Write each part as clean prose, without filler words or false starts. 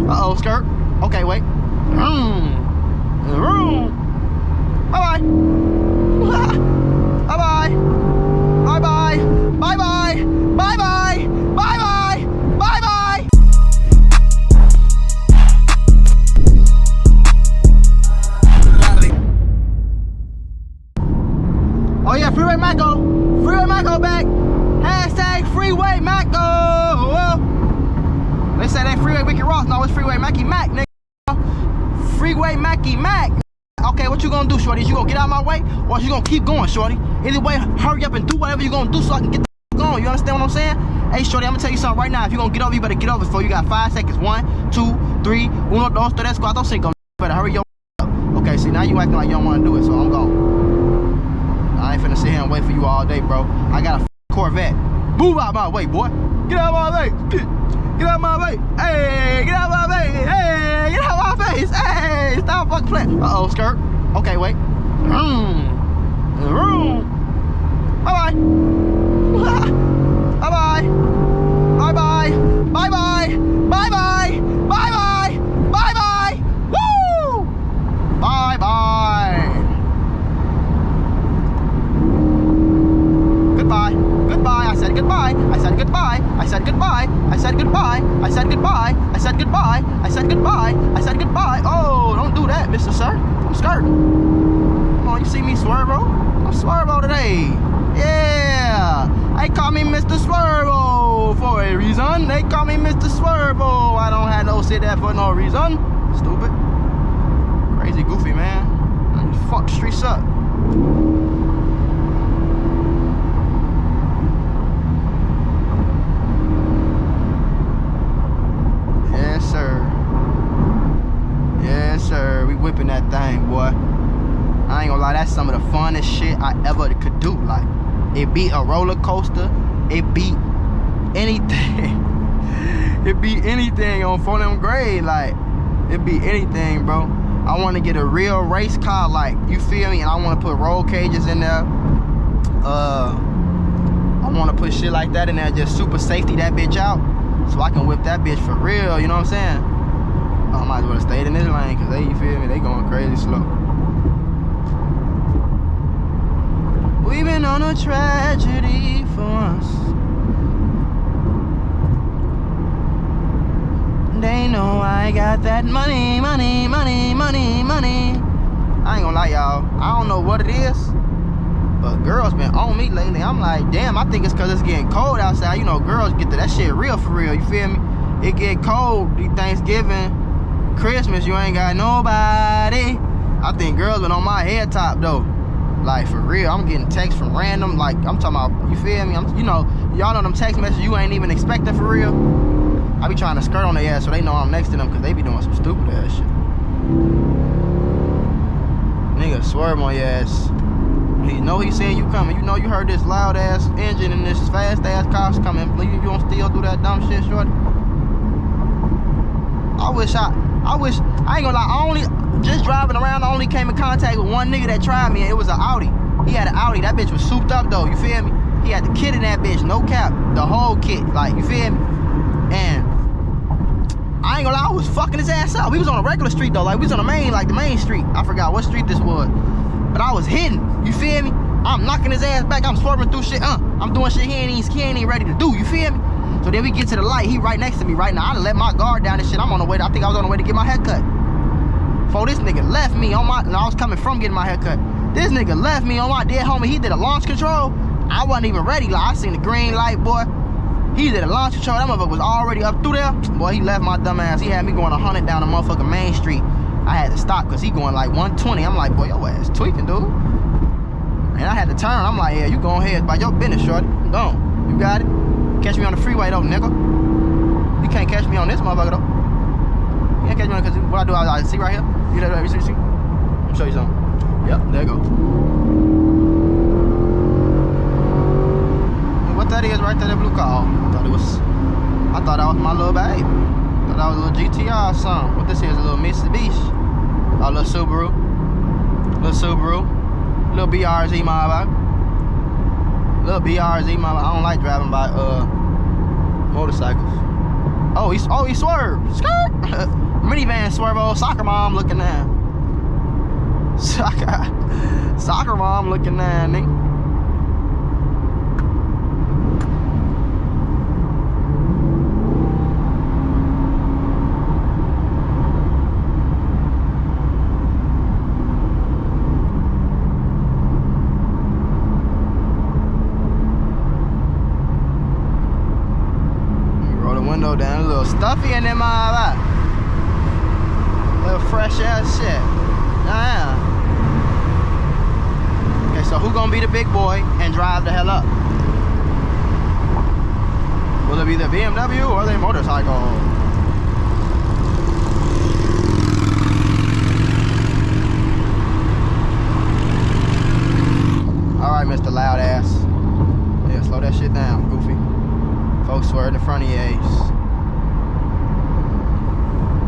Uh-oh, skirt. Okay, wait. Bye-bye. Bye-bye. Bye-bye. Bye-bye. Bye-bye. Bye-bye. Bye-bye. Oh yeah, Freeway Maco. Freeway Maco back. Hashtag Freeway Maco. They say that Freeway Wicked Ross. No, it's Freeway Mackie Mac, nigga. Freeway Mackie Mac. Okay, what you gonna do, shorty? Is you gonna get out of my way, or is you gonna keep going, shorty? Either way, hurry up and do whatever you gonna do so I can get the going. You understand what I'm saying? Hey, shorty, I'm gonna tell you something right now. If you gonna get over, you better get over before you got 5 seconds. 1, 2, 3, 1, 2, 3, 4, 5, 6. Better hurry your up. Okay, see, now you acting like you don't wanna do it, so I'm gone. I ain't finna sit here and wait for you all day, bro. I got a Corvette. Move out my way, boy. Get out my way. Get out my way. Hey, get out my way. Hey, get out my face. Hey, stop fucking playing. Uh-oh, skirt. Okay, wait. Bye-bye. Bye-bye. Bye-bye. Bye-bye. Bye-bye. Bye-bye. Bye-bye. Woo! Bye-bye. Goodbye. Goodbye. I said goodbye. I said goodbye. I said goodbye. I said goodbye. I said goodbye. I said goodbye. I said goodbye. I said goodbye. Oh, don't do that, Mr. Sir. I'm skirting. Come on, you see me swervo? I'm swervo today. Yeah. They call me Mr. Swervo for a reason. They call me Mr. Swervo. I don't have no say that for no reason. Stupid. Crazy goofy, man. I just fuck the streets up. Yes, sir. Yes, sir. We whipping that thing, boy. I ain't gonna lie, that's some of the funnest shit I ever could do. Like, it beat a roller coaster. It beat anything. It beat anything on 4M grade. Like, it beat anything, bro. I want to get a real race car, like, you feel me? And I want to put roll cages in there. I want to put shit like that in there, just super safety that bitch out, so I can whip that bitch for real. You know what I'm saying? I might as well stay in this lane, cause they, you feel me? They going crazy slow. We've been on a tragedy for once. They know I got that money, money, money, money, money. I ain't gonna lie, y'all. I don't know what it is, but girls been on me lately. I'm like, damn, I think it's cause it's getting cold outside. You know, girls get to that shit real for real, you feel me? It get cold, Thanksgiving, Christmas, you ain't got nobody. I think girls been on my head top though. Like, for real, I'm getting texts from random, like, I'm talking about, you feel me? You know, y'all know them text messages you ain't even expecting for real. I be trying to skirt on their ass so they know I'm next to them, because they be doing some stupid ass shit. Nigga swerve on your ass. He know he seeing you coming. You know you heard this loud ass engine and this fast ass cars coming. You don't still do that dumb shit, shorty? I wish, I ain't gonna lie, I only, just driving around, I only came in contact with one nigga that tried me, and it was an Audi. He had an Audi. That bitch was souped up though, you feel me? He had the kit in that bitch, no cap, the whole kit, like, you feel me? And I ain't gonna lie, I was fucking his ass up. We was on a regular street though, like we was on the main, like the main street. I forgot what street this was, but I was hidden, you feel me? I'm knocking his ass back, I'm swerving through shit, I'm doing shit he ain't even ready to do, you feel me? So then we get to the light, he right next to me right now. I done let my guard down and shit. I'm on the way, I think I was on the way to get my hair cut. Before this nigga left me on my, and I was coming from getting my hair cut. This nigga left me on my dead homie. He did a launch control. I wasn't even ready. Like, I seen the green light, boy. He did a launch control. That motherfucker was already up through there. Boy, he left my dumb ass. He had me going 100 down the motherfucking main street. I had to stop because he going like 120. I'm like, boy, your ass tweaking, dude. And I had to turn. I'm like, yeah, you go ahead by your business, shorty. Go on. You got it. Catch me on the freeway, though, nigga. You can't catch me on this motherfucker, though. You can't catch me on it because what I do, I see right here. You know, see? Let me show you something. Yep, there you go. And what that is right there, that blue car. I thought that was my little baby. I thought that was a little GTR or something. What this is, a little Mitsubishi. A little Subaru. Little BRZ, my baby. Little BRZ, my baby. I don't like driving by motorcycles. Oh, he swerved. Skirt. Minivan swerve. Old soccer mom looking there. Soccer mom looking there, nigga. Window down, a little stuffy in them eye. Little fresh ass shit. Damn. Okay, so who gonna be the big boy and drive the hell up? Will it be the BMW or the motorcycle? Alright, Mr. Loud Ass. Yeah, slow that shit down, goofy. Folks swerving in front of your ass.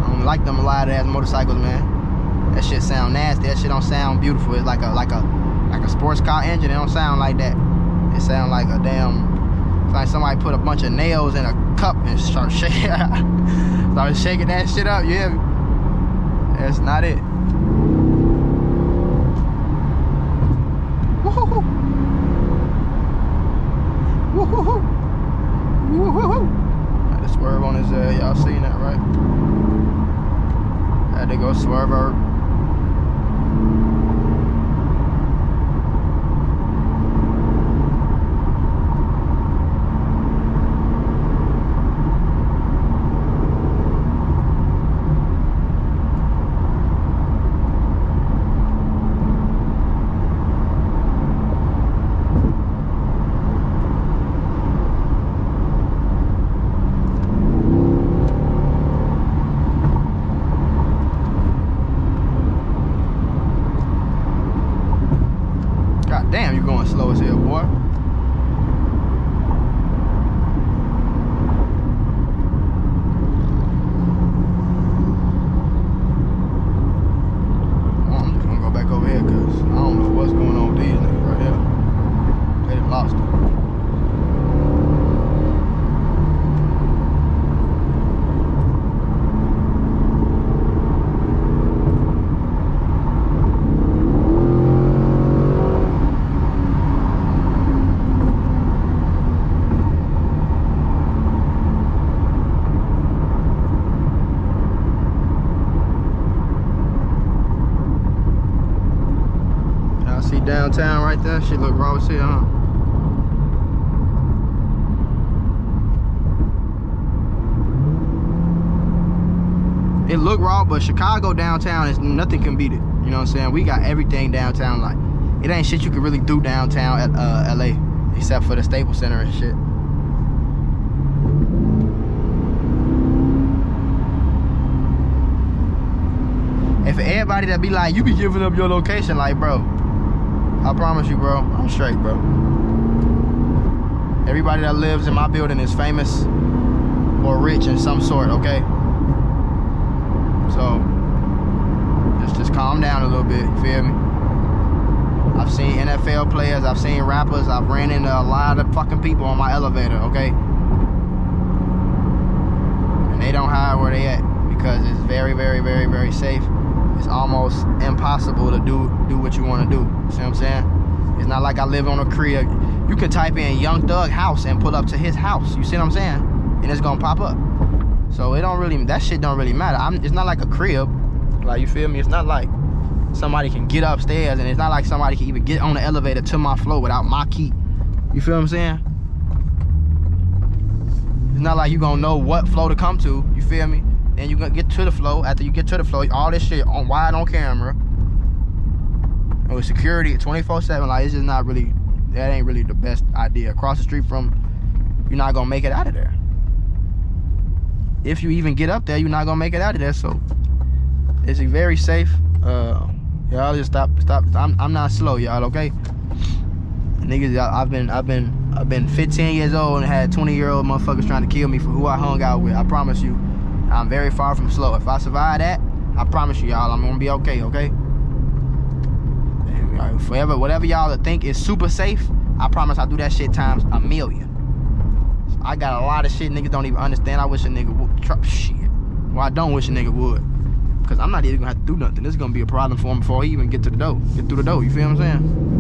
I don't like them loud ass motorcycles, man. That shit sound nasty. That shit don't sound beautiful. It's like a sports car engine. It don't sound like that. It sound like a damn. It's like somebody put a bunch of nails in a cup and start shaking. Started shaking that shit up. You hear me? That's not it. Woohoo! Woohoo! Woo-hoo-hoo. Had to swerve on his y'all seen that, right? Had to go swerve her. Damn, you going slow as hell, boy. I'm just gonna go back over here because I don't know what's going on with these niggas right here. They done lost it. Downtown right there, shit look raw as hell, huh? It look raw, but Chicago downtown is nothing can beat it. You know what I'm saying? We got everything downtown. Like, it ain't shit you can really do downtown at LA, except for the Staples Center and shit. And for everybody that be like, you be giving up your location, like, bro, I promise you, bro, I'm straight, bro. Everybody that lives in my building is famous or rich in some sort, okay? So, just calm down a little bit, you feel me? I've seen NFL players, I've seen rappers, I've ran into a lot of fucking people on my elevator, okay? And they don't hide where they at because it's very, very, very, very safe. It's almost impossible to do what you want to do. See what I'm saying? It's not like I live on a crib. You can type in Young Thug house and pull up to his house. You see what I'm saying? And it's gonna pop up. So it don't really, that shit don't really matter. It's not like a crib. Like, you feel me? It's not like somebody can get upstairs, and it's not like somebody can even get on the elevator to my floor without my key. You feel what I'm saying? It's not like you gonna know what floor to come to. You feel me? Then you gonna get to the floor. After you get to the floor, all this shit on wide on camera. And with security 24/7, like, it's just not really, that ain't really the best idea. Across the street from, you're not gonna make it out of there. If you even get up there, you're not gonna make it out of there. So it's very safe. Y'all just stop. I'm not slow, y'all, okay? Niggas, I've been 15 years old and had 20-year-old motherfuckers trying to kill me for who I hung out with. I promise you, I'm very far from slow. If I survive that, I promise you, y'all, I'm gonna be okay, okay? And forever, whatever y'all think is super safe, I promise I'll do that shit times 1,000,000. I got a lot of shit niggas don't even understand. I wish a nigga would. Shit. Well, I don't wish a nigga would. Because I'm not even gonna have to do nothing. This is gonna be a problem for him before he even get to the door. Get through the door, you feel what I'm saying?